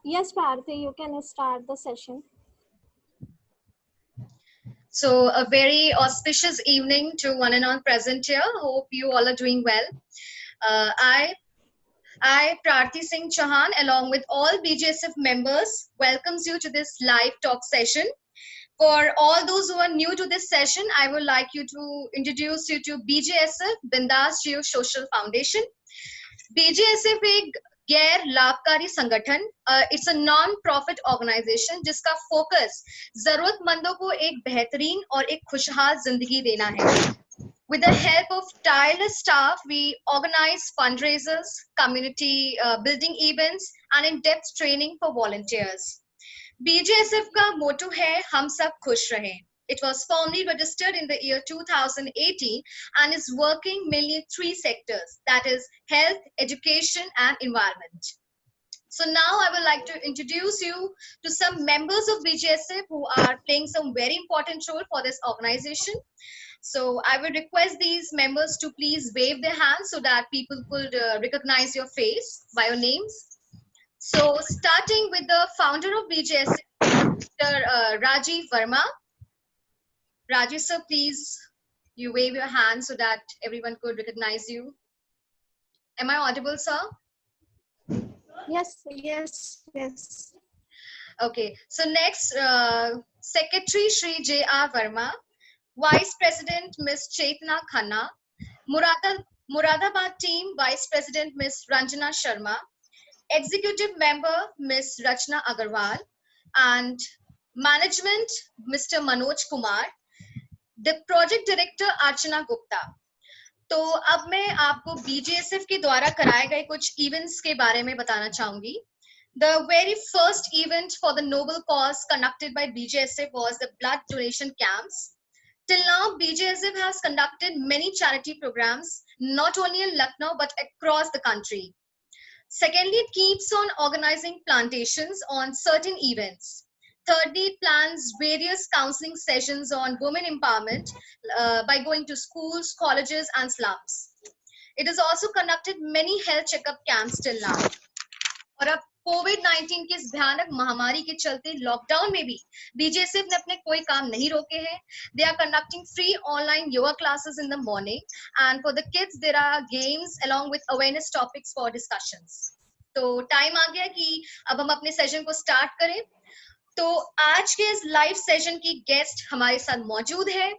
Yes, Bharti, you can start the session. So, a very auspicious evening to one and all present here. Hope you all are doing well. Uh, I, I, Prarthi Singh Chauhan, along with all BGSF members, welcomes you to this live talk session. For all those who are new to this session, I would like you to introduce you to BGSF, Bindas Geo Social Foundation. बीजेएसएफ एक गैर लाभकारी संगठन, it's a non profit organisation जिसका focus जरूरतमंदों को एक बेहतरीन और एक खुशहाल जिंदगी देना है. With the help of tireless staff, we organize fundraisers, community building events, and in-depth training for volunteers. BJSF का मोटो है हम सब खुश रहें. It was formally registered in the year 2018 and is working mainly in three sectors, that is health, education, and environment. So now I would like to introduce you to some members of BJSF who are playing some very important role for this organization. So I would request these members to please wave their hands so that people could recognize your face by your names. So starting with the founder of BJSF, Mr. Rajiv Verma. Rajiv sir, please you wave your hand so that everyone could recognize you. Am I audible, sir? Yes. Okay. So next, Secretary Shri J.R. Verma, Vice President Ms. Chetna Khanna, Muradabad Team Vice President Ms. Ranjana Sharma, Executive Member Ms. Rachna Agarwal, and Management Mr. Manoj Kumar, the Project Director Archana Gupta. तो अब मैं आपको BJSF के द्वारा कराए गए कुछ events के बारे में बताना चाहूंगी. The very first event for the noble cause conducted by BJSF was the blood donation camps. Till now, BJSF has conducted many charity programs, not only in Lucknow but across the country. Secondly, it keeps on organizing plantations on certain events. Thirdly, it plans various counseling sessions on women empowerment by going to schools, colleges, and slums. It has also conducted many health checkup camps till now. और अब कोविड-19 की इस भयानक महामारी के चलते lockdown में भी बीजेएसएफ ने अपने कोई काम नहीं रोके हैं. They are conducting free online yoga classes in the morning, and for the kids there are games along with awareness topics for discussions. तो टाइम आ गया कि अब हम अपने सेशन को स्टार्ट करें. तो आज के इस लाइव सेशन की गेस्ट हमारे साथ मौजूद है.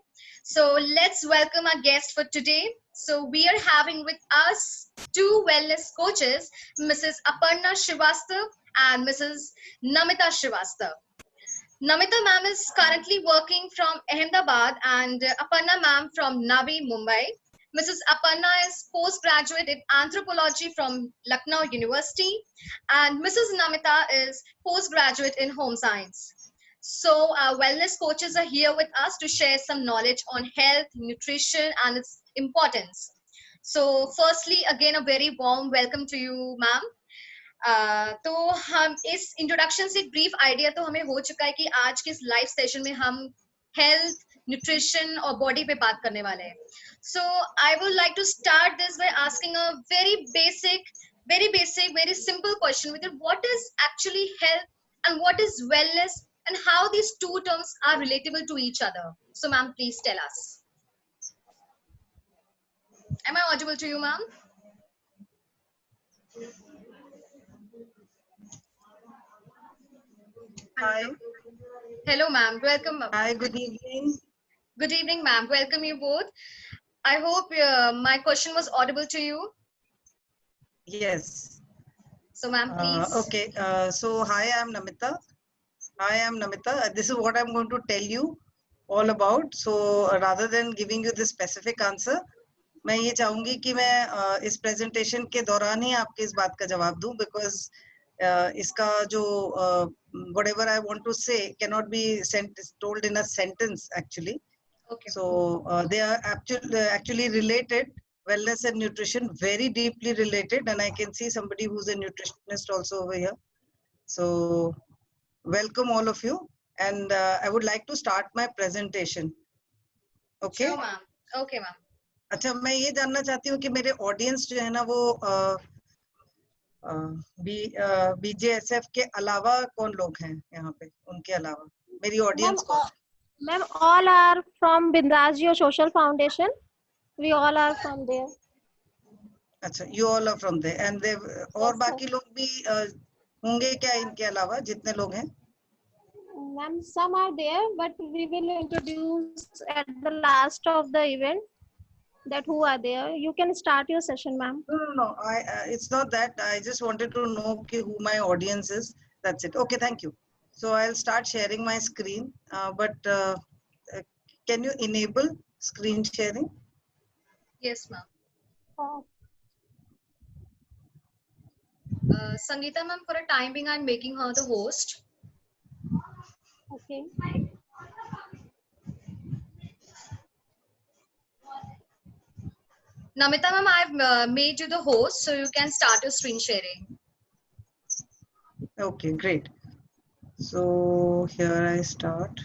So let's welcome our guest for today. So we are having with us two wellness coaches, Mrs. Aparna Srivastav and Mrs. Namita Srivastav. Namita ma'am is currently working from Ahmedabad and Aparna ma'am from Navi, Mumbai. Mrs. Aparna is postgraduate in anthropology from Lucknow University and Mrs. Namita is postgraduate in home science. So our wellness coaches are here with us to share some knowledge on health, nutrition and its importance. So firstly, again, a very warm welcome to you, ma'am. तो हम इस introduction से brief idea तो हमें हो चुका है कि आज के इस लाइव सेशन में हम हेल्थ, न्यूट्रिशन और बॉडी पे बात करने वाले हैं. So I would like to start this by asking a very basic, very simple question, with what is actually health and what is wellness and how these two terms are relatable to each other. So ma'am, please tell us. Am I audible to you, ma'am? Hi. Hello ma'am, welcome. Hi, good evening. Good evening ma'am, welcome you both. I hope my question was audible to you. Yes. So ma'am, please. Okay, so hi, I'm Namita. This is what I'm going to tell you all about. So rather than giving you the specific answer, मैं ये चाहूंगी कि मैं इस presentation के दौरान ही आपके इस बात का जवाब दूं, because इसका जो whatever I want to say cannot be told in a sentence actually. Okay. So they are actually related. Wellness and nutrition very deeply related, and I can see somebody who's a nutritionist also over here. So welcome all of you, and I would like to start my presentation. Okay? Sure, ma'am. Okay, ma'am. अच्छा, मैं ये जानना चाहती हूँ कि मेरे audience जो है ना वो BJSF के अलावा कौन लोग हैं यहाँ पे, उनके अलावा मेरी Ma'am, ऑडियंस कौन? ma'am, all are from Bindrajio Social Foundation. We all are from there. अच्छा, you all are from there and they और Yes, बाकी लोग भी होंगे क्या इनके अलावा, जितने लोग हैं? ma'am, some are there, but we will introduce at the last of the event that who are there. You can start your session, ma'am. No. It's not that. I just wanted to know who my audience is. That's it. Okay, thank you. So I'll start sharing my screen. Can you enable screen sharing? Yes, ma'am. Oh, Sangeeta ma'am, for a time being, I'm making her the host. okay. Namita ma'am, I've made you the host, so you can start your screen sharing. Okay, great. So here I start.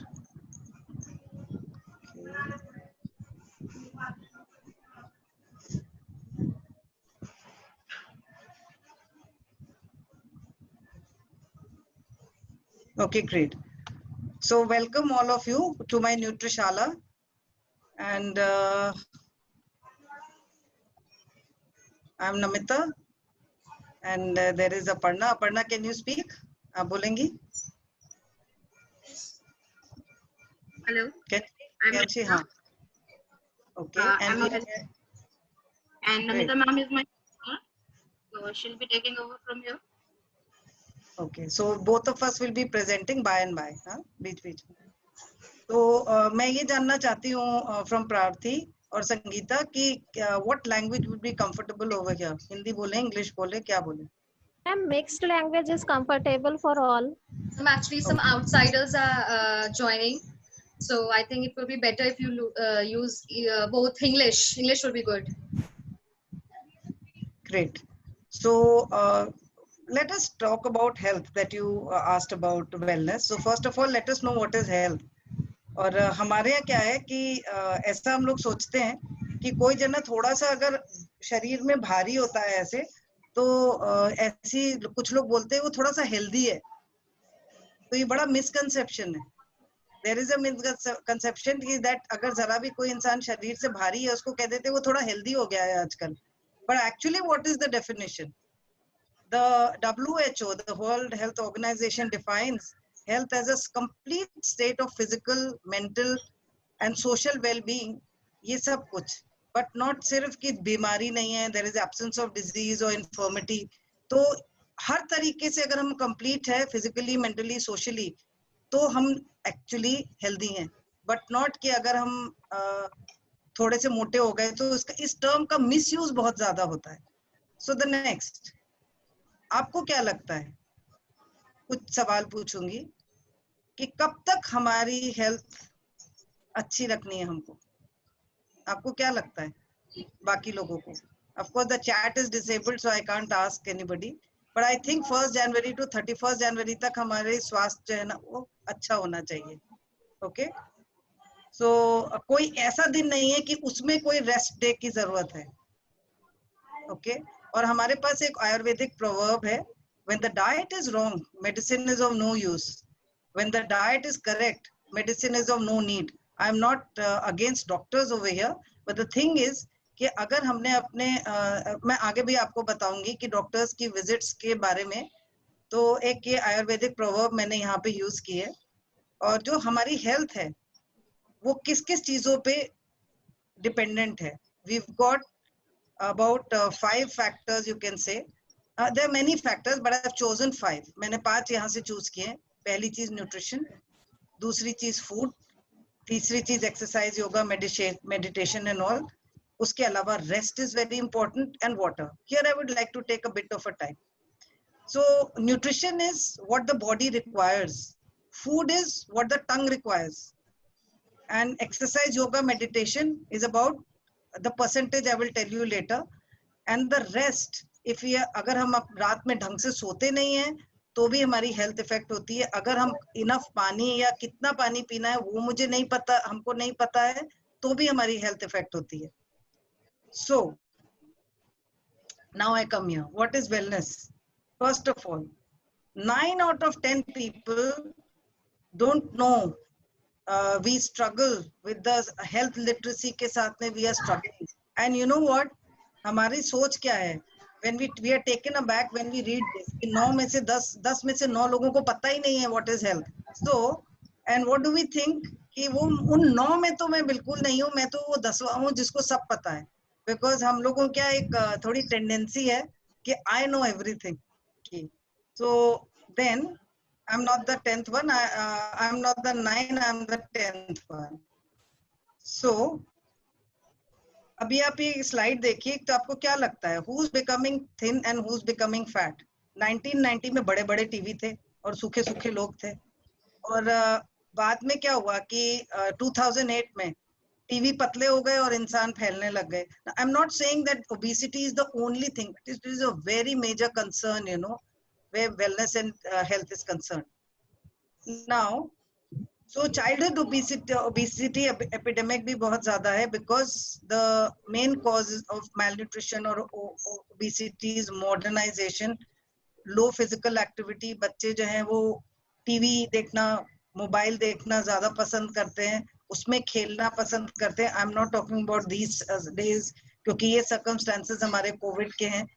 Okay, great. So welcome all of you to my Nutrishala. And I'm Namita. And there is Aparna. Aparna, can you speak? आप बोलेंगी? Hello. Can she? हाँ. Okay. I'm And and great. Namita ma'am is my partner, so she'll be taking over from here. Okay, so both of us will be presenting by and by, हाँ, बीच बीच में. तो मैं ये जानना चाहती हूँ from प्रार्थी और संगीता कि what language would be comfortable over here? Hindi बोले, English बोले, क्या बोले? Ma'am, mixed language is comfortable for all. Actually, some outsiders are joining, so I think it will be better if you use both English. English will be good. Great. So let us talk about health that you asked about wellness. So first of all, let us know what is health. और हमारे यहाँ क्या है कि ऐसा हम लोग सोचते हैं कि कोई जना थोड़ा सा अगर शरीर में भारी होता है ऐसे, तो ऐसी कुछ लोग बोलते हैं वो थोड़ा सा हेल्दी है. तो ये बड़ा मिसकंसेप्शन है. देयर इज अ मिसकंसेप्शन कि दैट अगर जरा भी कोई इंसान शरीर से भारी है उसको कह देते हैं वो थोड़ा हेल्दी हो गया है आजकल. But actually what is the definition? The WHO, the World Health Organization, defines health as a complete state of physical, mental and social well-being. ये सब कुछ, but not सिर्फ कि बीमारी नहीं है, there is absence of disease or infirmity. तो हर तरीके से अगर हम complete है physically, mentally, socially, तो हम actually healthy हैं. But not कि अगर हम थोड़े से मोटे हो गए तो इस term का misuse बहुत ज़्यादा होता है. So the next, आपको क्या लगता है? कुछ सवाल पूछूंगी कि कब तक हमारी हेल्थ अच्छी रखनी है हमको. आपको क्या लगता है बाकी लोगों को? Of course the chat is disabled so I can't ask anybody, but I think 1st January to 31st January तक हमारे स्वास्थ्य जो है ना वो अच्छा होना चाहिए. Okay? So कोई ऐसा दिन नहीं है कि उसमें कोई रेस्ट डे की जरूरत है. Okay? और हमारे पास एक आयुर्वेदिक proverb है, when the diet is wrong, medicine is of no use. When the diet is correct, medicine is of no need. I am not against doctors over here, but the thing is कि अगर हमने अपने मैं आगे भी आपको बताऊंगी कि डॉक्टर्स की विजिट्स के बारे में, तो एक ये आयुर्वेदिक proverb मैंने यहाँ पे यूज की है. और जो हमारी हेल्थ है वो किस किस चीजों पे डिपेंडेंट है. We've got about 5 factors you can say. There are many factors but I've chosen 5. मैंने 5 यहाँ से चूज किए. पहली चीज न्यूट्रिशन, दूसरी चीज फूड, तीसरी चीज exercise, yoga, meditation and all. उसके अलावा rest is very important and water. Here I would like to take a bit of a time. So nutrition is what the body requires. Food is what the tongue requires. And exercise, yoga, meditation is about the percentage I will tell you later. And the rest, if we अगर हम रात में ढंग से सोते नहीं हैं तो भी हमारी हेल्थ इफेक्ट होती है. अगर हम इनफ पानी या कितना पानी पीना है वो मुझे नहीं पता, हमको नहीं पता है, तो भी हमारी हेल्थ इफेक्ट होती है. So now I come here. What is wellness? First of all, 9 out of 10 people don't know. We struggle with the health literacy के साथ में we are struggling. And you know what? हमारी सोच क्या है? When we are taken aback when we read this, कि 9 में से 10 में से 9 लोगों को पता ही नहीं है what is health. So, and what do we think? कि वो उन 9 में तो मैं बिल्कुल नहीं हूँ, मैं तो वो 10वां हूँ जिसको सब पता है. Because हम लोगों क्या एक थोड़ी tendency है कि I know everything. So then I'm not the 10th one. I'm not the 9. I'm the 10th one. So अभी आप ये स्लाइड देखिए तो आपको क्या लगता है who's becoming thin and who's becoming fat? 1990 में बड़े बड़े टीवी थे और सूखे सूखे लोग थे और बाद में क्या हुआ कि 2008 में टीवी पतले हो गए और इंसान फैलने लग गए. I'm not saying that obesity is the only thing. It is a very major concern, you know, where wellness and health is concerned. Now, so childhood obesity epidemic भी बहुत ज़्यादा है because the main causes of malnutrition or obesity is modernization, low physical activity. बच्चे जो हैं वो TV देखना, mobile देखना ज़्यादा पसंद करते हैं, उसमें खेलना पसंद करते हैं. I'm not talking about these days क्योंकि ये circumstances हमारे कोविड के हैं.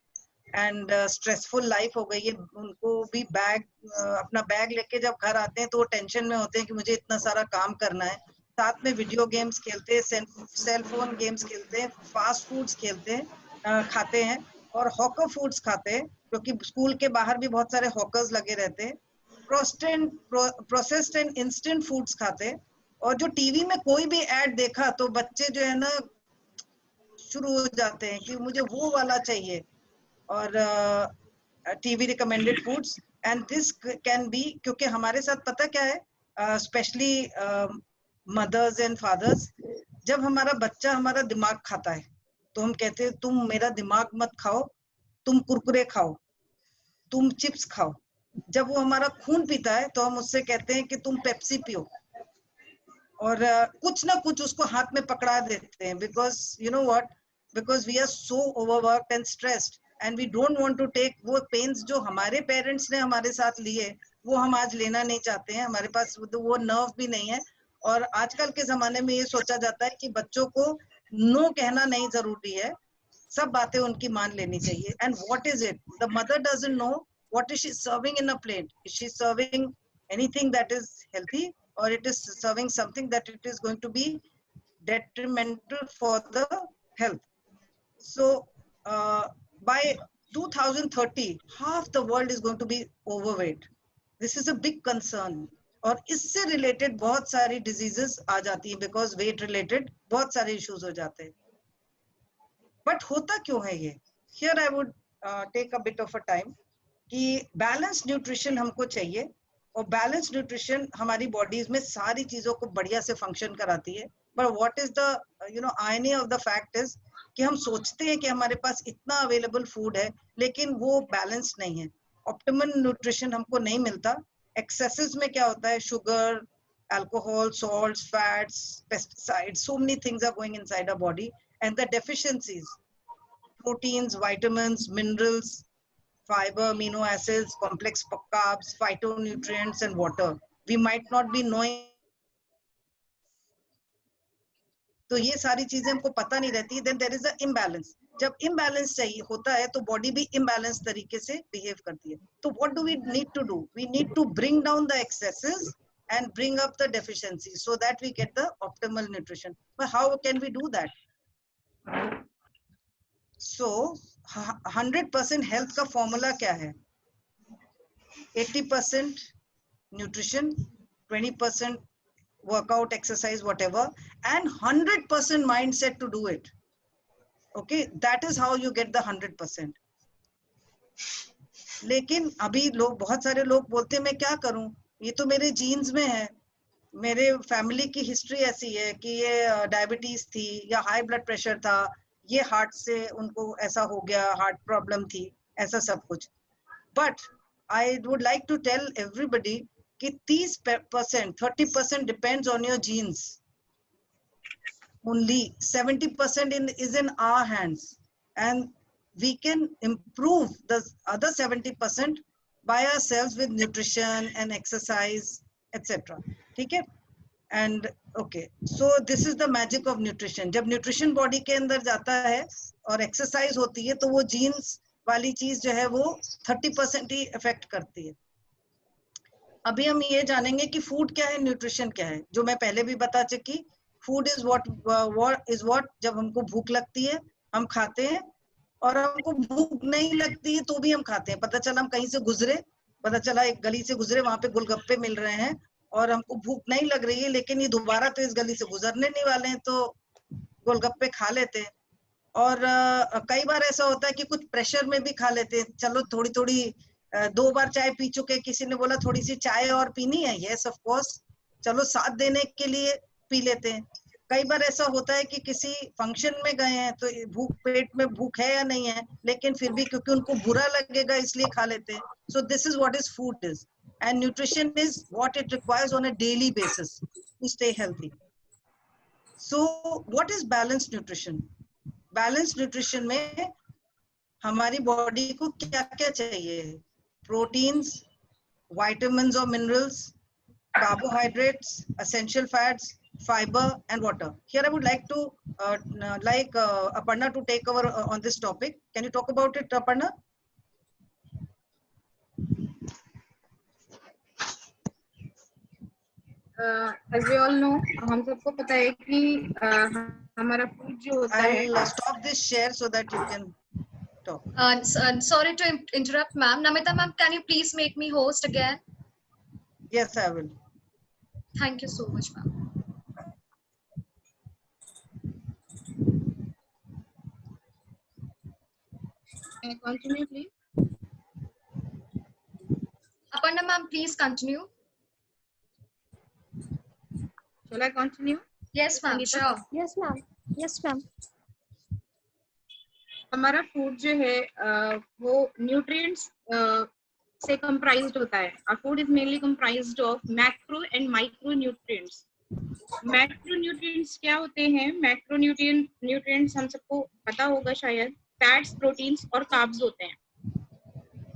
एंड स्ट्रेसफुल लाइफ हो गई है. उनको भी अपना बैग लेके जब घर आते हैं तो वो टेंशन में होते हैं कि मुझे इतना सारा काम करना है. साथ में वीडियो गेम्स खेलते हैं, सेल फोन गेम्स खेलते हैं, फास्ट फूड्स खेलते हैं, खाते हैं और हॉकर फूड्स खाते हैं क्योंकि स्कूल के बाहर भी बहुत सारे हॉकर्स लगे रहते हैं. प्रोसेस्ड एंड इंस्टेंट फूड्स खाते हैं और जो टीवी में कोई भी एड देखा तो बच्चे जो है ना शुरू हो जाते हैं कि मुझे वो वाला चाहिए और TV recommended foods. And this can be क्योंकि हमारे साथ पता क्या है, स्पेशली मदर्स एंड फादर्स, जब हमारा बच्चा हमारा दिमाग खाता है तो हम कहते हैं तुम मेरा दिमाग मत खाओ, तुम कुरकुरे खाओ, तुम चिप्स खाओ. जब वो हमारा खून पीता है तो हम उससे कहते हैं कि तुम पेप्सी पियो और कुछ ना कुछ उसको हाथ में पकड़ा देते हैं. Because you know what, because we are so overworked and stressed and we don't want to take वो pains जो हमारे पेरेंट्स ने हमारे साथ लिए वो हम आज लेना नहीं चाहते हैं. हमारे पास वो नर्व भी नहीं है और आजकल के जमाने में ये सोचा जाता है कि बच्चों को नो कहना नहीं जरूरी है, सब बातें उनकी मान लेनी चाहिए. And what is it? The mother doesn't know what is she serving in a plate. Is she serving anything that is healthy or it is serving something that it is going to be detrimental for the health? So by 2030, half the world is going to be overweight. This is a big concern. और इससे related बहुत सारी diseases आ जाती हैं because weight related बहुत सारे issues हो जाते हैं. But होता क्यों है ये? Here I would take a bit of a time कि balanced nutrition हमको चाहिए और balanced nutrition हमारी bodies में सारी चीजों को बढ़िया से function कराती है. But what is the irony of the fact is कि हम सोचते हैं कि हमारे पास इतना अवेलेबल फूड है लेकिन वो बैलेंस नहीं है. ऑप्टिमल न्यूट्रिशन हमको नहीं मिलता. एक्सेसेस में क्या होता है, sugar, alcohol, salts, fats, pesticides, so many things are going inside our body and the deficiencies, proteins, vitamins, minerals, fiber, amino acids, complex carbs, phytonutrients and water. We might not be knowing. तो ये सारी चीजें हमको पता नहीं रहती. Then there is a imbalance. जब imbalance चाहिए होता है तो बॉडी भी इम्बैलेंस तरीके से बिहेव करती है. तो what do we need to do? We need to bring down the excesses and bring up the deficiencies so that we get the optimal nutrition. But how can we do that? So 100% health का formula क्या है? 80% nutrition, 20% workout, exercise, whatever, and 100% mindset to do it. Okay, that is how you get the 100%. लेकिन अभी लोग, बहुत सारे लोग बोलते हैं मैं क्या करूं, ये तो मेरे जीन्स में है, मेरे फैमिली की हिस्ट्री ऐसी है कि ये डायबिटीज थी या हाई ब्लड प्रेशर था, ये हार्ट से उनको ऐसा हो गया, हार्ट प्रॉब्लम थी, ऐसा सब कुछ. But I would like to tell everybody कि 30%, 30% depends on your genes. Only 70% is in our hands. And we can improve the other 70% by ourselves with nutrition and exercise, etc. ठीक है? And okay, so this is the magic of nutrition. जब nutrition body के अंदर जाता है और exercise होती है तो वो genes वाली चीज जो है वो 30% ही affect करती है. अभी हम ये जानेंगे कि food क्या है, nutrition क्या है. जो मैं पहले भी बता चुकी, food is what जब हमको भूख लगती है हम खाते हैं, और हमको भूख नहीं लगती है तो भी हम खाते हैं. पता चला हम कहीं से गुजरे, पता चला एक गली से गुजरे, वहां पे गोलगप्पे मिल रहे हैं और हमको भूख नहीं लग रही है, लेकिन ये दोबारा तो इस गली से गुजरने नहीं वाले हैं, तो गोलगप्पे खा लेते हैं. और कई बार ऐसा होता है कि कुछ प्रेशर में भी खा लेते हैं. चलो थोड़ी थोड़ी 2 बार चाय पी चुके, किसी ने बोला थोड़ी सी चाय और पीनी है, यस ऑफ कोर्स, चलो साथ देने के लिए पी लेते हैं. कई बार ऐसा होता है कि किसी फंक्शन में गए हैं तो भूख, पेट में भूख है या नहीं है, लेकिन फिर भी क्योंकि उनको बुरा लगेगा इसलिए खा लेते हैं. So this is what is food is, and nutrition is what it requires on a daily basis to stay healthy. So what is balanced nutrition? Balanced nutrition में हमारी बॉडी को क्या क्या चाहिए? Proteins, vitamins or minerals, carbohydrates, essential fats, fiber and water. Here I would like to Aparna to take over on this topic. Can you talk about it, Aparna? As we all know, हम सबको पता है कि हमारा food जो होता है. I'll stop this share so that you can talk. Sorry to interrupt, ma'am. Namita ma'am, can you please make me host again? Yes, I will. Thank you so much, ma'am. Can I continue, please? Aparna ma'am, please continue. Shall I continue? Yes, ma'am. Sangeeta? Sure. Yes, ma'am. Yes, ma'am. हमारा food जो है वो nutrients से comprised होता है. Our food is mainly comprised of macro and micronutrients. Macronutrients क्या होते हैं? मैक्रोन्यूट्रिएंट्स हम सबको पता होगा शायद, फैट्स, प्रोटीन्स और कार्ब्स होते हैं.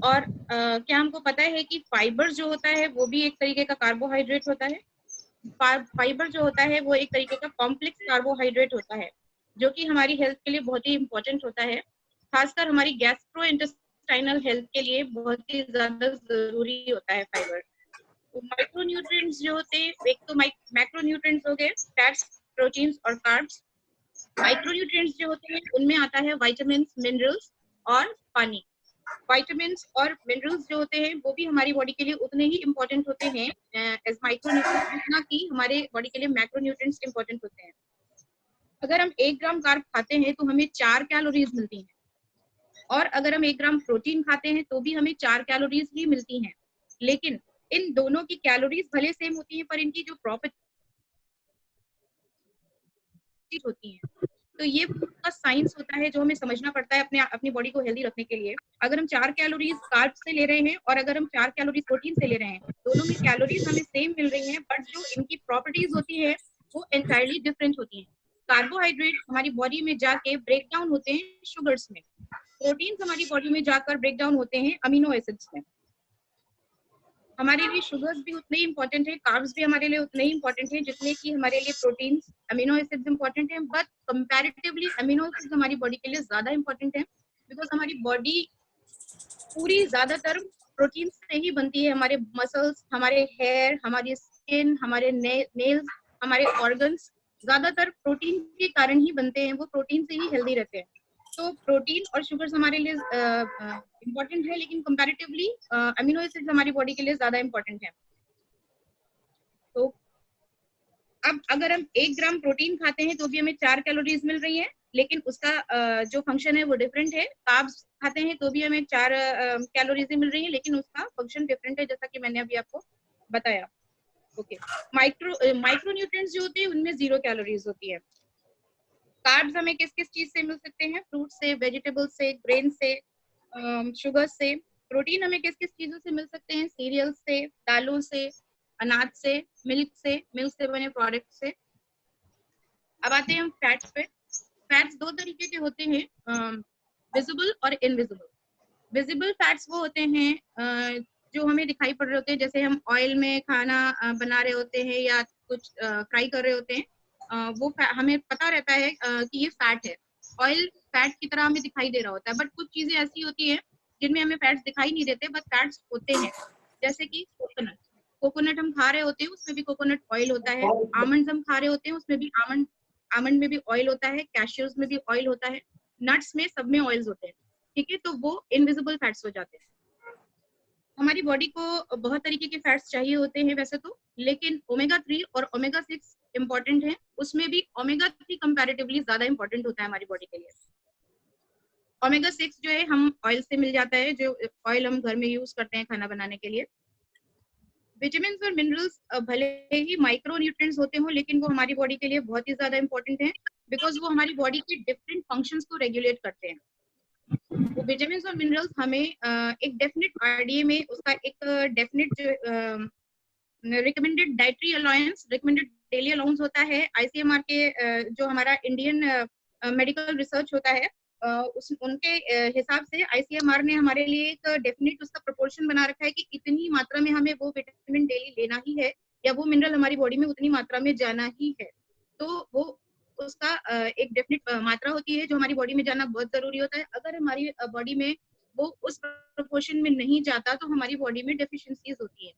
और क्या हमको पता है कि फाइबर जो होता है वो भी एक तरीके का कार्बोहाइड्रेट होता है. फाइबर जो होता है वो एक तरीके का कॉम्प्लेक्स कार्बोहाइड्रेट होता है, जो कि हमारी हेल्थ के लिए बहुत ही इंपॉर्टेंट होता है. खासकर हमारी गैस्ट्रोइंटेस्टाइनल हेल्थ के लिए बहुत ही ज्यादा जरूरी होता है फाइबर. तो माइक्रोन्यूट्रिएंट्स जो होते हैं, एक तो मैक्रोन्यूट्रिएंट्स हो गए, फैट्स, प्रोटीन्स और कार्ब्स. माइक्रोन्यूट्रिएंट्स जो होते हैं उनमें आता है विटामिन्स, मिनरल्स और पानी. विटामिन्स और मिनरल्स जो होते हैं वो भी हमारी बॉडी के लिए उतने ही इम्पोर्टेंट होते हैं एज माइक्रोन्यूट्रिएंट्स, जितना कि हमारे बॉडी के लिए मैक्रोन्यूट्रिएंट्स इम्पोर्टेंट होते हैं. अगर हम 1 ग्राम कार्ब खाते हैं तो हमें 4 कैलोरीज मिलती हैं, और अगर हम 1 ग्राम प्रोटीन खाते हैं तो भी हमें 4 कैलोरीज ही मिलती हैं. लेकिन इन दोनों की कैलोरीज भले सेम होती हैं, पर इनकी जो प्रॉपर्टीज होती हैं, तो ये का साइंस होता है जो हमें समझना पड़ता है अपनी बॉडी को हेल्दी रखने के लिए. अगर हम 4 कैलोरीज कार्ब से ले रहे हैं और अगर हम 4 कैलोरीज प्रोटीन से ले रहे हैं, दोनों में कैलोरीज हमें सेम मिल रही हैं, बट जो इनकी प्रॉपर्टीज होती है वो एंटायरली डिफरेंट होती हैं. कार्बोहाइड्रेट हमारी बॉडी में जाके ब्रेक डाउन होते हैं शुगर्स में. प्रोटीन्स हमारी बॉडी में जाकर ब्रेक डाउन होते हैं अमीनो एसिड्स में. हमारे लिए शुगर्स भी उतने ही इंपॉर्टेंट है, कार्ब्स भी हमारे लिए उतने ही इंपॉर्टेंट है जितने कि हमारे लिए प्रोटीन्स, अमीनो एसिड्स इंपॉर्टेंट है. बट कंपैरेटिवली अमीनो एसिड्स हमारी बॉडी के लिए ज्यादा इंपॉर्टेंट है, बिकॉज हमारी बॉडी पूरी ज्यादातर प्रोटीन से ही बनती है. हमारे मसल्स, हमारे हेयर, हमारी स्किन, हमारे नेल्स, हमारे ऑर्गन्स ज्यादातर प्रोटीन के कारण ही बनते हैं. वो प्रोटीन से ही हेल्दी रहते हैं. तो प्रोटीन और शुगर्स हमारे लिए इम्पोर्टेंट है, लेकिन कंपैरेटिवली अमीनो एसिड्स हमारी बॉडी के लिए ज्यादा इम्पोर्टेंट है. तो अब अगर हम 1 ग्राम प्रोटीन खाते हैं तो भी हमें 4 कैलोरीज मिल रही है, लेकिन उसका जो फंक्शन है वो डिफरेंट है. कार्ब्स खाते हैं तो भी हमें 4 कैलोरीज मिल रही है, लेकिन उसका फंक्शन डिफरेंट है, जैसा कि मैंने अभी आपको बताया. ओके, माइक्रोन्यूट्रिएंट्स जो होते हैं उनमें 0 कैलोरीज होती है. कार्ब्स हमें किस किस चीज से मिल सकते हैं? फ्रूट से, वेजिटेबल से, ग्रेन से, शुगर से. प्रोटीन हमें किस किस चीजों से मिल सकते हैं? सीरियल से, दालों से, अनाज से, मिल्क से बने प्रोडक्ट से. अब आते हैं हम फैट्स पे. फैट्स 2 तरीके के होते हैं. विजिबल और इनविजिबल। विजिबल फैट्स वो होते हैं जो हमें दिखाई पड़ रहे होते हैं, जैसे हम ऑयल में खाना बना रहे होते हैं या कुछ फ्राई कर रहे होते हैं, वो हमें पता रहता है कि ये फैट है, ऑयल फैट की तरह हमें दिखाई दे रहा होता है। बट कुछ चीजें ऐसी होती है जिनमें हमें फैट्स दिखाई नहीं देते, बट फैट्स होते हैं, जैसे कि कोकोनट। कोकोनट हम खा रहे होते हैं, उसमें भी कोकोनट ऑयल होता है। आमंड हम खा रहे होते हैं, उसमें भी आमंड में भी ऑयल होता है। कैश्यूज में भी ऑयल होता है। नट्स में, सब में ऑयल्स होते हैं, ठीक है। तो वो इनविजिबल फैट्स हो जाते हैं। हमारी बॉडी को बहुत तरीके के फैट्स चाहिए होते हैं वैसे तो, लेकिन ओमेगा 3 और ओमेगा 6 इंपॉर्टेंट है। उसमें भी ओमेगा 3 कंपैरेटिवली ज्यादा इंपॉर्टेंट होता है हमारी बॉडी के लिए। ओमेगा 6 जो है हम ऑयल से मिल जाता है, जो ऑयल हम घर में यूज करते हैं खाना बनाने के लिए। विटामिन और मिनरल्स भले ही माइक्रो न्यूट्रिएंट्स होते हो, लेकिन वो हमारी बॉडी के लिए बहुत ही ज्यादा इंपॉर्टेंट है, बिकॉज वो हमारी बॉडी के डिफरेंट फंक्शंस को रेगुलेट करते हैं। वो विटामिन और मिनरल्स हमें एक डेफिनेट आरडीए में उसका एक definite recommended dietary allowance, recommended daily allowance होता है आईसीएमआर के, जो हमारा इंडियन मेडिकल रिसर्च होता है, उनके हिसाब से आईसीएमआर ने हमारे लिए एक डेफिनेट उसका प्रोपोर्शन बना रखा है कि इतनी मात्रा में हमें वो विटामिन डेली लेना ही है, या वो मिनरल हमारी बॉडी में उतनी मात्रा में जाना ही है। तो वो उसका एक डेफिनेट मात्रा होती है जो हमारी बॉडी में जाना बहुत जरूरी होता है। अगर हमारी बॉडी में वो उस प्रोपोर्शन में नहीं जाता तो हमारी बॉडी में डेफिशिएंसीज होती है।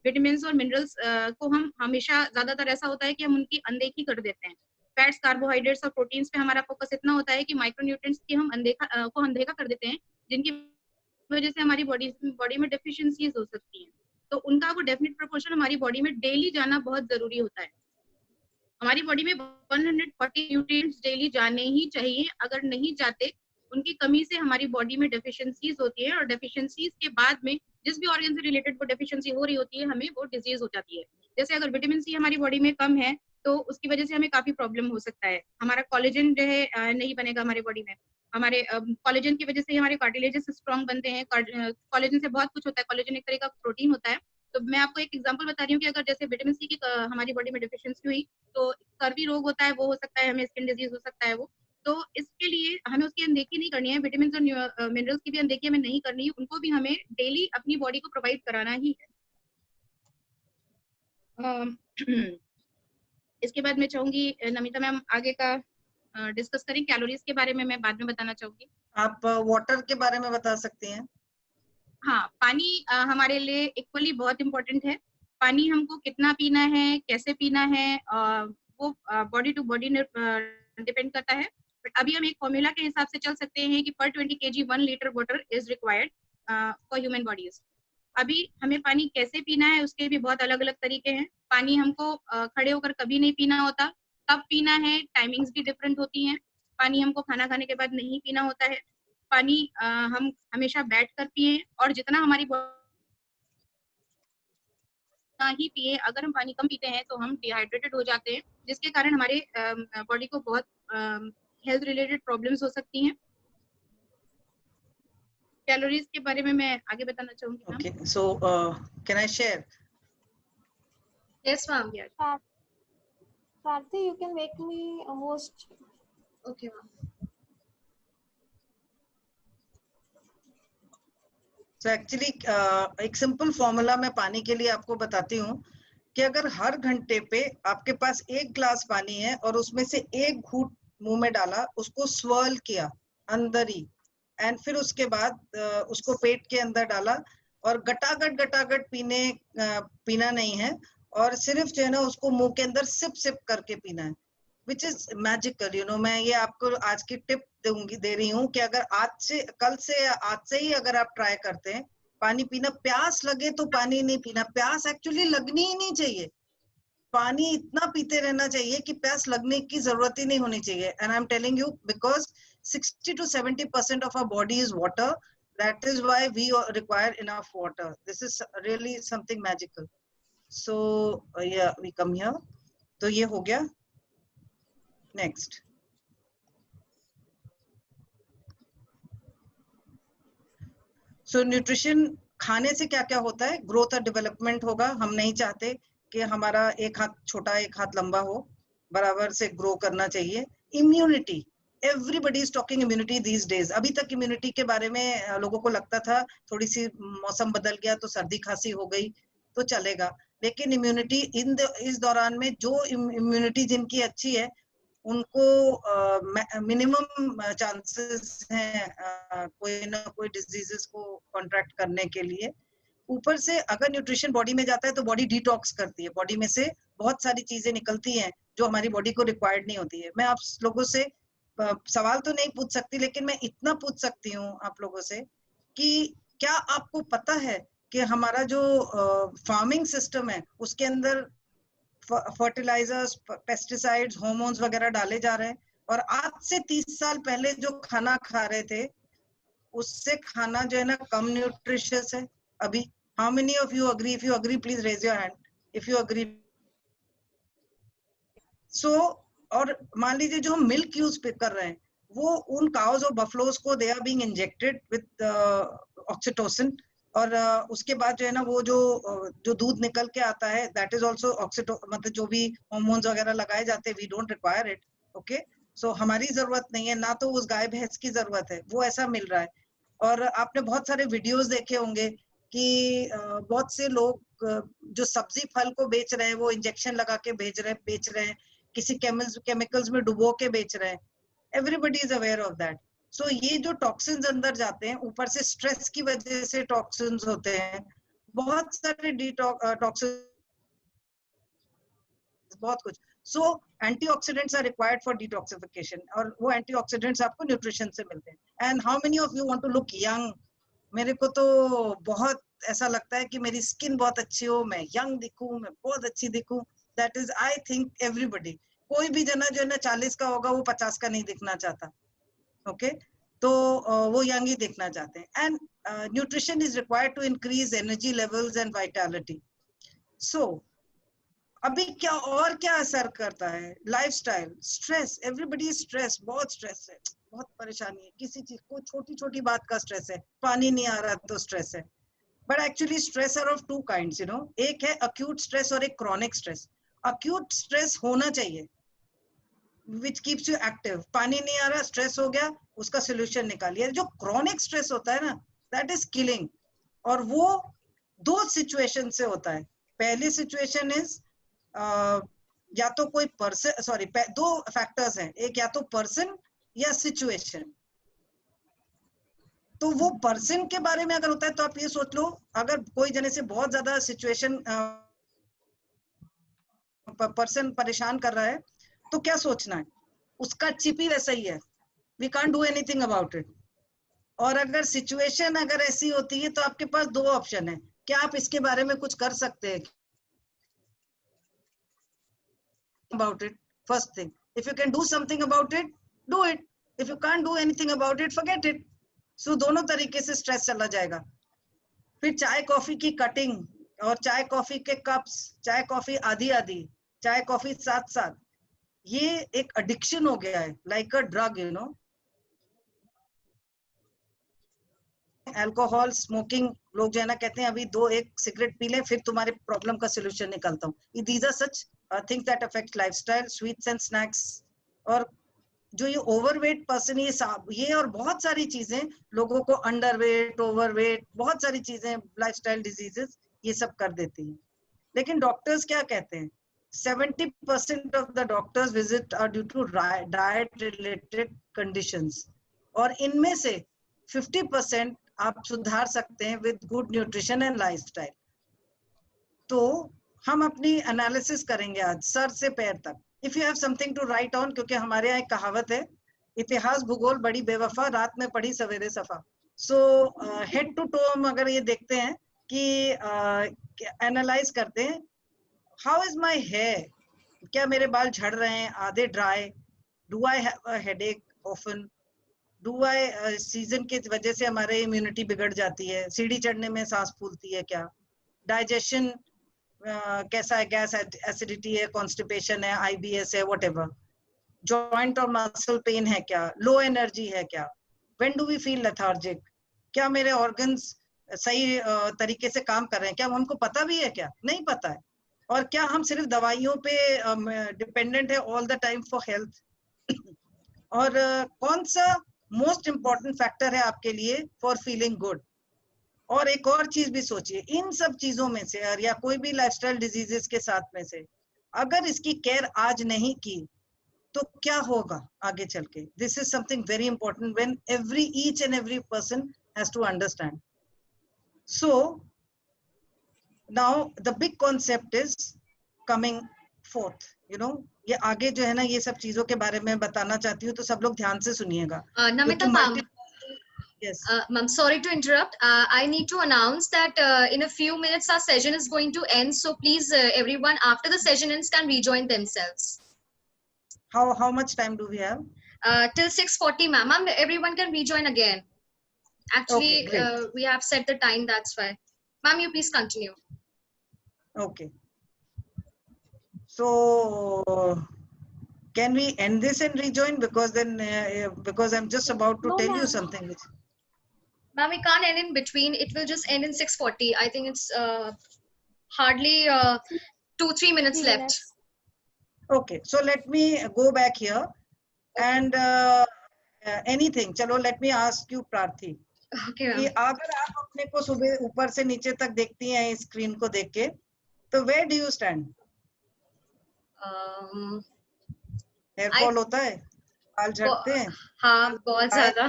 विटामिन और मिनरल्स को हम हमेशा, ज्यादातर ऐसा होता है कि हम उनकी अनदेखी कर देते हैं। फैट्स, कार्बोहाइड्रेट्स और प्रोटीन्स पे हमारा फोकस इतना होता है कि माइक्रोन्यूट्रिएंट्स की हम अनदेखा कर देते हैं, जिनकी वजह से हमारी बॉडी में डेफिशिएंसीज हो सकती हैं। तो उनका वो डेफिनेट प्रोपोर्शन हमारी बॉडी में डेली जाना बहुत जरूरी होता है। हमारी बॉडी में 140 न्यूट्रिएंट्स डेली जाने ही चाहिए। अगर नहीं जाते, उनकी कमी से हमारी बॉडी में डेफिशिएंसीज होती है, और डेफिशिएंसीज के बाद में जिस भी ऑर्गन से रिलेटेड वो डेफिशिएंसी हो रही होती है, हमें वो डिजीज हो जाती है। जैसे अगर विटामिन सी हमारी बॉडी में कम है तो उसकी वजह से हमें काफी प्रॉब्लम हो सकता है। हमारा कोलेजन जो है नहीं बनेगा हमारे बॉडी में। हमारे कोलेजन की वजह से हमारे कार्टिलेजेस स्ट्रॉन्ग बनते हैं। कोलेजन से बहुत कुछ होता है। कोलेजन एक तरह का प्रोटीन होता है। तो मैं आपको एक एग्जांपल बता रही हूँ कि अगर जैसे विटामिन सी की हमारी बॉडी में डेफिशिएंसी हुई तो कर्वी रोग होता है, वो हो सकता है, हमें स्किन डिजीज हो सकता है वो। तो इसके लिए हमें उसकी अनदेखी नहीं करनी है। विटामिन और मिनरल्स की भी अनदेखी हमें नहीं करनी है, उनको भी हमें डेली अपनी बॉडी को प्रोवाइड कराना ही है। इसके बाद मैं चाहूंगी नमिता मैम आगे का डिस्कस करें। कैलोरीज के बारे में मैं बाद में बताना चाहूंगी। आप वाटर के बारे में बता सकती हैं? हाँ, पानी हमारे लिए इक्वली बहुत इम्पोर्टेंट है। पानी हमको कितना पीना है, कैसे पीना है, वो बॉडी टू बॉडी डिपेंड करता है। बट अभी हम एक फॉर्मूला के हिसाब से चल सकते हैं कि पर 20 kg 1 litre water is required for human bodies. अभी हमें पानी कैसे पीना है उसके भी बहुत अलग अलग तरीके हैं। पानी हमको खड़े होकर कभी नहीं पीना होता, कब पीना है, टाइमिंग्स भी डिफरेंट होती हैं। पानी हमको खाना खाने के बाद नहीं पीना होता है। पानी हम हमेशा बैठ कर पिए, और जितना हमारी ही पिए। अगर हम पानी कम पीते हैं तो हम डिहाइड्रेटेड हो जाते हैं, जिसके कारण हमारे बॉडी को बहुत हेल्थ रिलेटेड प्रॉब्लम्स हो सकती हैं। कैलोरीज के बारे में मैं आगे बताना चाहूंगी ma'am. Okay, so can I share? Yes, ma'am. Karthi, you can make me a host. Okay, ma'am. So actually एक सिंपल फॉर्मूला मैं पानी के लिए आपको बताती हूँ कि अगर हर घंटे पे आपके पास 1 ग्लास पानी है और उसमें से 1 घूंट मुंह में डाला, उसको स्वर्ल किया अंदर ही, एंड फिर उसके बाद उसको पेट के अंदर डाला, और गटागट पीना नहीं है, और सिर्फ जो है ना उसको मुंह के अंदर सिप करके पीना है, विच इज मैजिकल। मैं ये आपको आज की टिप दे रही हूँ कि अगर आज से ही अगर आप ट्राई करते हैं पानी पीना, प्यास लगे तो पानी नहीं पीना, प्यास एक्चुअली लगनी ही नहीं चाहिए। पानी इतना पीते रहना चाहिए कि प्यास लगने की जरूरत ही नहीं होनी चाहिए। And I am telling you because 60 to 70% of our body is water. That is why we require enough water. This is really something magical. So yeah, we come here. तो ये हो गया। Next. So nutrition खाने से क्या क्या होता है? ग्रोथ और डेवलपमेंट होगा। हम नहीं चाहते कि हमारा एक हाथ छोटा एक हाथ लंबा हो, बराबर से ग्रो करना चाहिए। Immunity, everybody is talking immunity these days. अभी तक इम्यूनिटी के बारे में लोगों को लगता था थोड़ी सी मौसम बदल गया तो सर्दी खांसी हो गई तो चलेगा, लेकिन इम्यूनिटी इस दौरान में जो इम्यूनिटी जिनकी अच्छी है उनको मिनिमम चांसेस हैं कोई ना कोई डिजीजेस को कॉन्ट्रैक्ट करने के लिए. ऊपर से अगर न्यूट्रिशन बॉडी में जाता है तो बॉडी डिटॉक्स करती है, बॉडी में से बहुत सारी चीजें निकलती हैं जो हमारी बॉडी को रिक्वायर्ड नहीं होती है. मैं आप लोगों से सवाल तो नहीं पूछ सकती, लेकिन मैं इतना पूछ सकती हूँ आप लोगों से कि क्या आपको पता है कि हमारा जो फार्मिंग सिस्टम है उसके अंदर फर्टिलाइजर्स, पेस्टिसाइड्स, हार्मोन्स वगैरह डाले जा रहे हैं, और आज से 30 साल पहले जो खाना खा रहे थे उससे खाना जो है ना कम न्यूट्रिशियस है अभी. How many of you agree? If you agree please raise your hand if you agree. So और मान लीजिए जो हम मिल्क यूज कर रहे हैं वो उन काउज और बफलोज को they are being injected with oxytocin, और उसके बाद जो है ना वो जो दूध निकल के आता है दैट इज आल्सो मतलब जो भी हार्मोन्स वगैरह लगाए जाते हैं we don't require it. Okay, so हमारी जरूरत नहीं है, ना तो उस गाय भैंस की जरूरत है, वो ऐसा मिल रहा है. और आपने बहुत सारे वीडियोस देखे होंगे कि बहुत से लोग जो सब्जी फल को बेच रहे हैं वो इंजेक्शन लगा के बेच रहे हैं, किसी केमिकल्स में डुबो के बेच रहे हैं. Everybody is aware of that. So ये जो टॉक्सिन्स अंदर जाते हैं, ऊपर से स्ट्रेस की वजह से टॉक्सिन्स होते हैं, बहुत सारे टॉक्सिन्स, बहुत कुछ. So antioxidants are required for detoxification, और वो एंटीऑक्सीडेंट्स आपको न्यूट्रिशन से मिलते हैं. And how many of you want to look young? मेरे को तो बहुत ऐसा लगता है कि मेरी स्किन बहुत अच्छी हो, मैं यंग दिखूं, मैं बहुत अच्छी दिखूं. That is I think everybody. कोई भी जना जो है ना 40 का होगा वो 50 का नहीं दिखना चाहता. ओके, तो वो यंग ही देखना चाहते हैं. And nutrition is required to increase energy levels and vitality. So अभी क्या असर करता है? लाइफस्टाइल, स्ट्रेस, एवरीबडी स्ट्रेस, बहुत स्ट्रेस है, बहुत परेशानी है, किसी चीज को छोटी छोटी बात का स्ट्रेस है, पानी नहीं आ रहा तो स्ट्रेस है. But actually stress are of two kinds, you know. एक है अक्यूट स्ट्रेस और एक क्रॉनिक स्ट्रेस. अक्यूट स्ट्रेस होना चाहिए which keeps you active. पानी नहीं आ रहा, स्ट्रेस हो गया, उसका सोल्यूशन निकालिए. जो क्रॉनिक स्ट्रेस होता है ना दैट इज किलिंग, और वो दो सिचुएशन से होता है. पहली सिचुएशन इज या तो कोई पर्सन, सॉरी, दो फैक्टर्स हैं, एक या तो पर्सन या सिचुएशन. तो वो पर्सन के बारे में अगर होता है तो आप ये सोच लो, अगर कोई जने से बहुत ज्यादा सिचुएशन पर्सन परेशान कर रहा है तो क्या सोचना है, उसका चिप ही वैसा ही है, we can't do anything about it. और अगर सिचुएशन अगर ऐसी होती है तो आपके पास दो ऑप्शन है, क्या आप इसके बारे में कुछ कर सकते हैं about it? First thing, if you can do something about it, do it. If you can't do anything about it, forget it. So दोनों तरीके से स्ट्रेस चला जाएगा. फिर चाय कॉफी की कटिंग और चाय कॉफी के कप्स, चाय कॉफी आधी आधी, चाय कॉफी साथ साथ, ये एक एडिक्शन हो गया है, like a drug, you know. Alcohol, smoking, लोग जो है ना कहते हैं अभी एक सिगरेट पी लें फिर तुम्हारे प्रॉब्लम का सोल्यूशन निकालता हूँ. These are such things that affect lifestyle. Sweets and snacks, और जो ये ओवरवेट पर्सन, ये और बहुत सारी चीजें, लोगों को अंडरवेट, ओवरवेट, बहुत सारी चीजें, लाइफस्टाइल डिजीजेस, ये सब कर देती हैं. लेकिन डॉक्टर्स क्या कहते हैं? 70% of the doctors visit are due to diet related conditions, और इनमें से 50% आप सुधार सकते हैं with good nutrition and lifestyle. तो हम अपनी एनालिसिस करेंगे आज सर से पैर तक. If you have something to write on, क्योंकि हमारे यहाँ एक कहावत है, इतिहास भूगोल बड़ी बेवफा, रात में पढ़ी सवेरे सफा. सो हेड टू टो हम अगर ये देखते हैं कि एनालाइज करते हैं, हाउ इज माई हेयर, क्या मेरे बाल झड़ रहे हैं, आधे dry, do I have a headache often, do I season की वजह से हमारे इम्यूनिटी बिगड़ जाती है, सीढ़ी चढ़ने में सांस फूलती है क्या, डाइजेशन कैसा है, गैस एसिडिटी है, कॉन्स्टिपेशन है, आईबीएस है, व्हाटएवर, जॉइंट और मसल पेन है क्या, लो एनर्जी है क्या, when do we feel lethargic, क्या मेरे ऑर्गन्स सही तरीके से काम कर रहे हैं, क्या हमको पता भी है, क्या नहीं पता है, और क्या हम सिर्फ दवाइयों पे डिपेंडेंट है all the time for health. और कौन सा मोस्ट इम्पोर्टेंट फैक्टर है आपके लिए फॉर फीलिंग गुड। और एक और चीज भी सोचिए, इन सब चीजों में से या कोई भी लाइफस्टाइल डिजीजेस के साथ में से अगर इसकी केयर आज नहीं की तो क्या होगा आगे चल के। This is something very important when each and every person has to understand. So now the big concept is coming forth, ये आगे जो है ना, ये सब चीजों के बारे में बताना चाहती हूँ, तो सब लोग ध्यान से सुनिएगा। Namita ma'am, Yes. ma'am, sorry to interrupt. I need to announce that in a few minutes our session is going to end. So please, everyone, after the session ends, can rejoin themselves. How much time do we have? Till 6:40, ma'am. Ma'am, everyone can rejoin again. Actually, Okay, great. we have set the time. That's why. Ma'am, you please continue. Okay. So can we end this and rejoin, because then because I'm just about to No, tell you ma'am. something which... Ma'am, we can't end in between. It will just end in 6:40. I think it's hardly 2-3 minutes 3 left. minutes. Okay, so let me go back here. Okay. And anything, chalo, let me ask you, Prarthi, Okay, कि ma'am. अगर आप अपने को सुबह ऊपर से नीचे तक देखती हैं स्क्रीन को देख के, तो where do you stand? Hair I fall होता है, बाल झड़ते हैं, हाँ बहुत ज्यादा.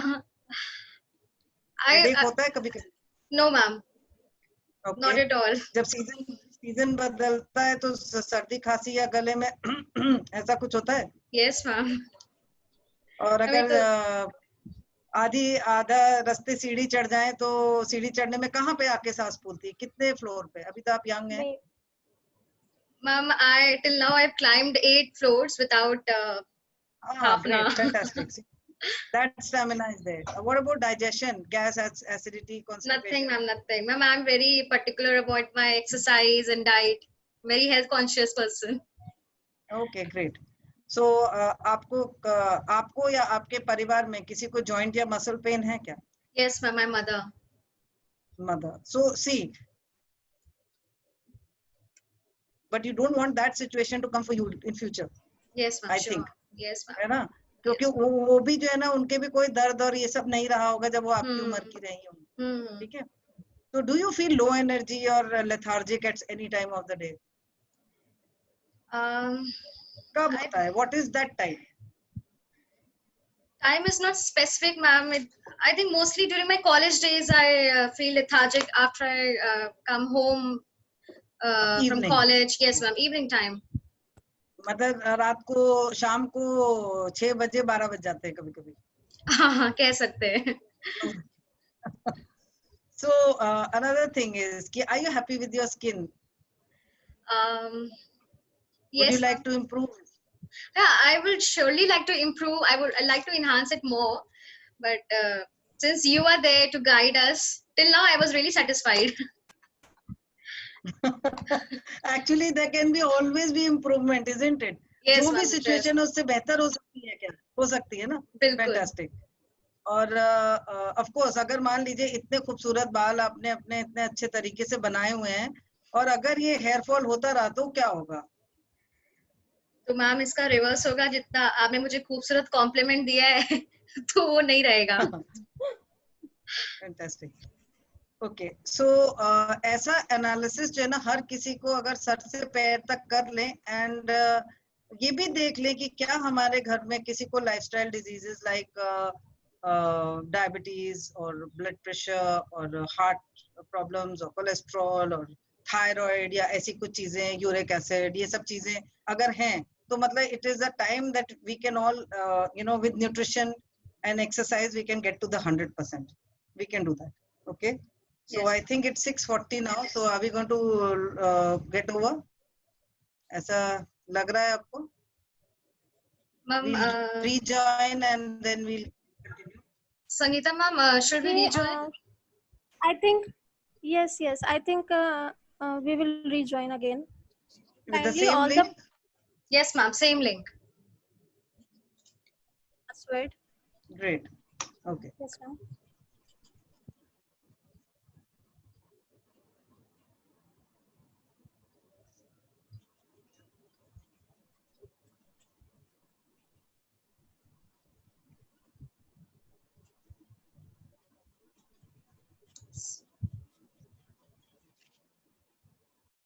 हेडेक I होता है कभी कभी? no, ma'am. Okay. Not at all. जब सीजन बदलता है तो सर्दी खांसी या गले में ऐसा कुछ होता है? Yes, ma'am. और अभी अगर आधा रास्ते सीढ़ी चढ़ जाए तो सीढ़ी चढ़ने में कहाँ पे आके सांस फूलती है, कितने फ्लोर पे? अभी तो आप यंग हैं। Ma'am, I till now I've climbed 8 floors without half an hour. Great, fantastic. That stamina is there. What about digestion, gas, acidity, constipation? Nothing, ma'am, nothing. Ma'am, I'm very particular about my exercise and diet. Very health conscious person. Okay, great. So आपको या आपके परिवार में किसी को joint या muscle pain है क्या? Yes, ma'am, my mother. Mother. So see, but you don't want that situation to come for you in future. Yes, ma'am, I sure. think. Yes, ma'am. है ना, क्योंकि वो भी जो है ना, उनके भी कोई दर्द और ये सब नहीं रहा होगा जब वो आपकी उम्र की रही होंगी। ठीक है, तो do you feel low energy or lethargic at any time of the day? कब होता है? What is that time? Time is not specific, ma'am. I think mostly during my college days, I feel lethargic after I come home from Evening. college. Yes, ma'am. Evening time. मतलब रात को, शाम को 6 बजे 12 बज जाते हैं कभी कभी। हाँ, कह सकते हैं। So another thing is, are you happy with your skin? Yes. Would you like to improve? Yeah, I would surely like to improve. I like to enhance it more. But since you are there to guide us, till now I was really satisfied. Actually, there can be always be improvement, isn't it? Yes, जो भी ma'am, it is. Situation उससे बेहतर हो सकती है क्या? हो सकती है ना? बिल्कुल. Fantastic. और ऑफ कोर्स अगर मान लीजिए इतने खूबसूरत बाल आपने अपने इतने अच्छे तरीके से बनाए हुए हैं और अगर ये हेयर फॉल होता रहा तो क्या होगा? तो मैम इसका रिवर्स होगा, जितना आपने मुझे खूबसूरत कॉम्प्लीमेंट दिया है तो वो नहीं रहेगा. फैंटास्टिक. ओके, सो ऐसा एनालिसिस जो है ना, हर किसी को अगर सर से पैर तक कर लें एंड ये भी देख लें कि क्या हमारे घर में किसी को लाइफस्टाइल डिजीजेस लाइक डायबिटीज और ब्लड प्रेशर और हार्ट प्रॉब्लम्स और कोलेस्ट्रॉल और थायराइड या ऐसी कुछ चीजें, यूरिक एसिड, ये सब चीजें अगर हैं तो मतलब it is a time that we can all with nutrition and exercise we can get to the 100%. We can do that. Okay, so Yes. I think it's 6:40 now, so are we going to get over? ऐसा लग रहा है आपको? Ma'am, We'll rejoin and then we'll continue. Sangeeta ma'am, should we Okay, rejoin? I think yes. I think we will rejoin again. With the Kindly same all link? Yes, ma'am, same link. the password. Great. Okay. Yes, ma'am. calories.